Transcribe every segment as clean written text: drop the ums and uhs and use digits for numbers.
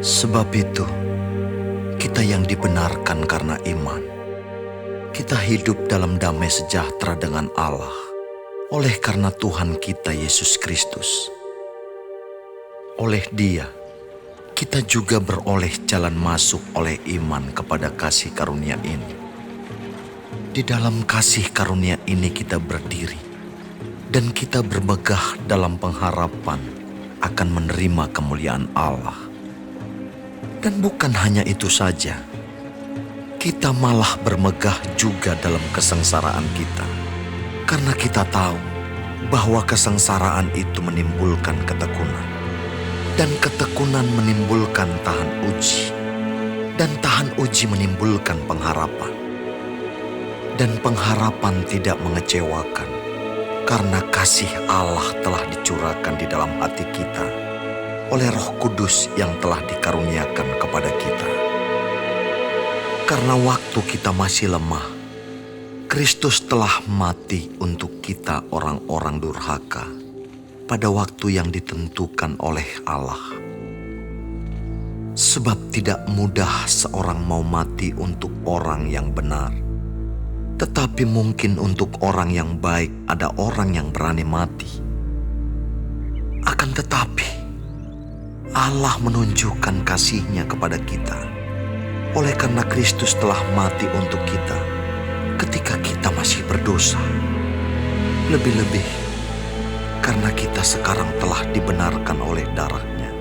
Sebab itu, kita yang dibenarkan karena iman, kita hidup dalam damai sejahtera dengan Allah oleh karena Tuhan kita Yesus Kristus. Oleh Dia, kita juga beroleh jalan masuk oleh iman kepada kasih karunia ini. Di dalam kasih karunia ini kita berdiri, dan kita bermegah dalam pengharapan akan menerima kemuliaan Allah. Dan bukan hanya itu saja, kita malah bermegah juga dalam kesengsaraan kita. Karena kita tahu bahwa kesengsaraan itu menimbulkan ketekunan. Dan ketekunan menimbulkan tahan uji. Dan tahan uji menimbulkan pengharapan. Dan pengharapan tidak mengecewakan, karena kasih Allah telah dicurahkan di dalam hati kita oleh Roh Kudus yang telah dikaruniakan kepada kita. Karena waktu kita masih lemah, Kristus telah mati untuk kita orang-orang durhaka pada waktu yang ditentukan oleh Allah. Sebab tidak mudah seorang mau mati untuk orang yang benar, tetapi mungkin untuk orang yang baik ada orang yang berani mati. Akan tetapi, Allah menunjukkan kasih-Nya kepada kita oleh karena Kristus telah mati untuk kita ketika kita masih berdosa. Lebih-lebih karena kita sekarang telah dibenarkan oleh darah-Nya,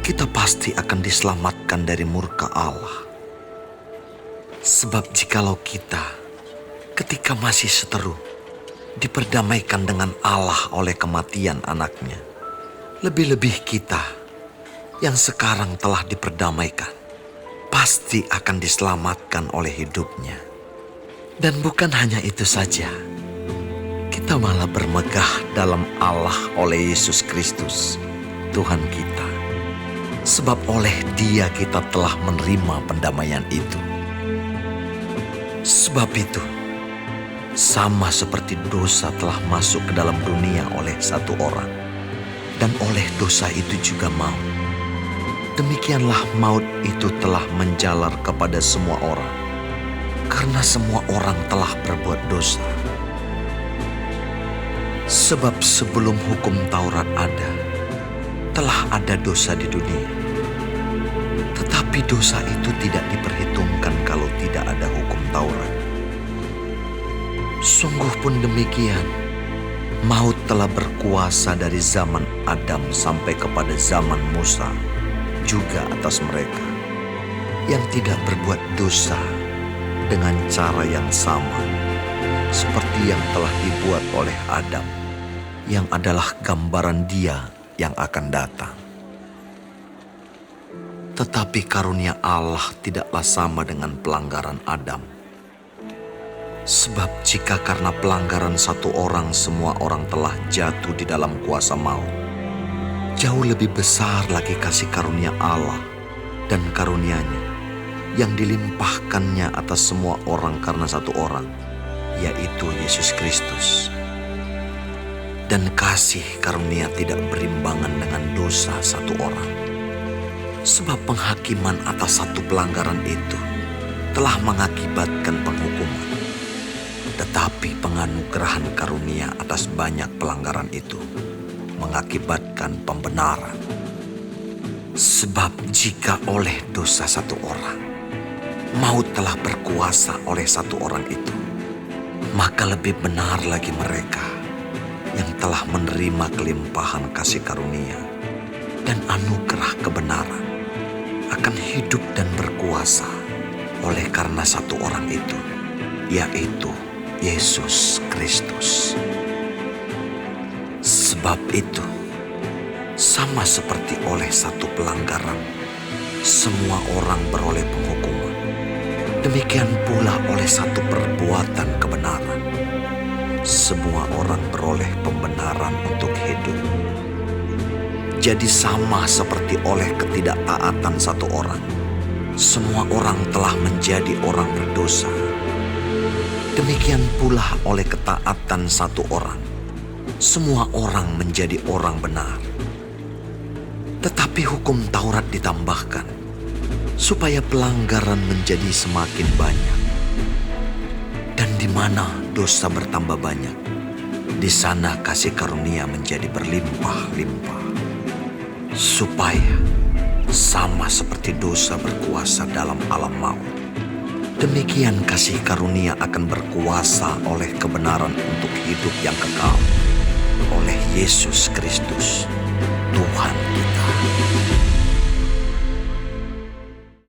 kita pasti akan diselamatkan dari murka Allah. Sebab jikalau kita ketika masih seteru diperdamaikan dengan Allah oleh kematian anaknya, lebih-lebih kita yang sekarang telah diperdamaikan pasti akan diselamatkan oleh hidup-Nya. Dan bukan hanya itu saja, kita malah bermegah dalam Allah oleh Yesus Kristus, Tuhan kita. Sebab oleh Dia kita telah menerima pendamaian itu. Sebab itu, sama seperti dosa telah masuk ke dalam dunia oleh satu orang, dan oleh dosa itu juga maut, demikianlah maut itu telah menjalar kepada semua orang, karena semua orang telah berbuat dosa. Sebab sebelum hukum Taurat ada, telah ada dosa di dunia. Tetapi dosa itu tidak diperhitungkan kalau tidak ada hukum Taurat. Sungguh pun demikian, maut telah berkuasa dari zaman Adam sampai kepada zaman Musa, juga atas mereka yang tidak berbuat dosa dengan cara yang sama seperti yang telah dibuat oleh Adam, yang adalah gambaran Dia yang akan datang. Tetapi karunia Allah tidaklah sama dengan pelanggaran Adam. Sebab jika karena pelanggaran satu orang semua orang telah jatuh di dalam kuasa maut, jauh lebih besar lagi kasih karunia Allah dan karunia-Nya yang dilimpahkannya atas semua orang karena satu orang, yaitu Yesus Kristus. Dan kasih karunia tidak berimbangan dengan dosa satu orang. Sebab penghakiman atas satu pelanggaran itu telah mengakibatkan penghukuman. Tetapi penganugerahan karunia atas banyak pelanggaran itu mengakibatkan pembenaran. Sebab jika oleh dosa satu orang, maut telah berkuasa oleh satu orang itu, maka lebih benar lagi mereka yang telah menerima kelimpahan kasih karunia dan anugerah kebenaran akan hidup dan berkuasa oleh karena satu orang itu, yaitu Yesus Kristus. Sebab itu, sama seperti oleh satu pelanggaran, semua orang beroleh penghukuman. Demikian pula oleh satu perbuatan kebenaran, semua orang beroleh pembenaran untuk hidup. Jadi sama seperti oleh ketidaktaatan satu orang, semua orang telah menjadi orang berdosa. Demikian pula oleh ketaatan satu orang, semua orang menjadi orang benar. Tetapi Tapi hukum Taurat ditambahkan supaya pelanggaran menjadi semakin banyak. Dan di mana dosa bertambah banyak, di sana kasih karunia menjadi berlimpah-limpah. Supaya sama seperti dosa berkuasa dalam alam maut, demikian kasih karunia akan berkuasa oleh kebenaran untuk hidup yang kekal oleh Yesus Kristus, Tuhan kita.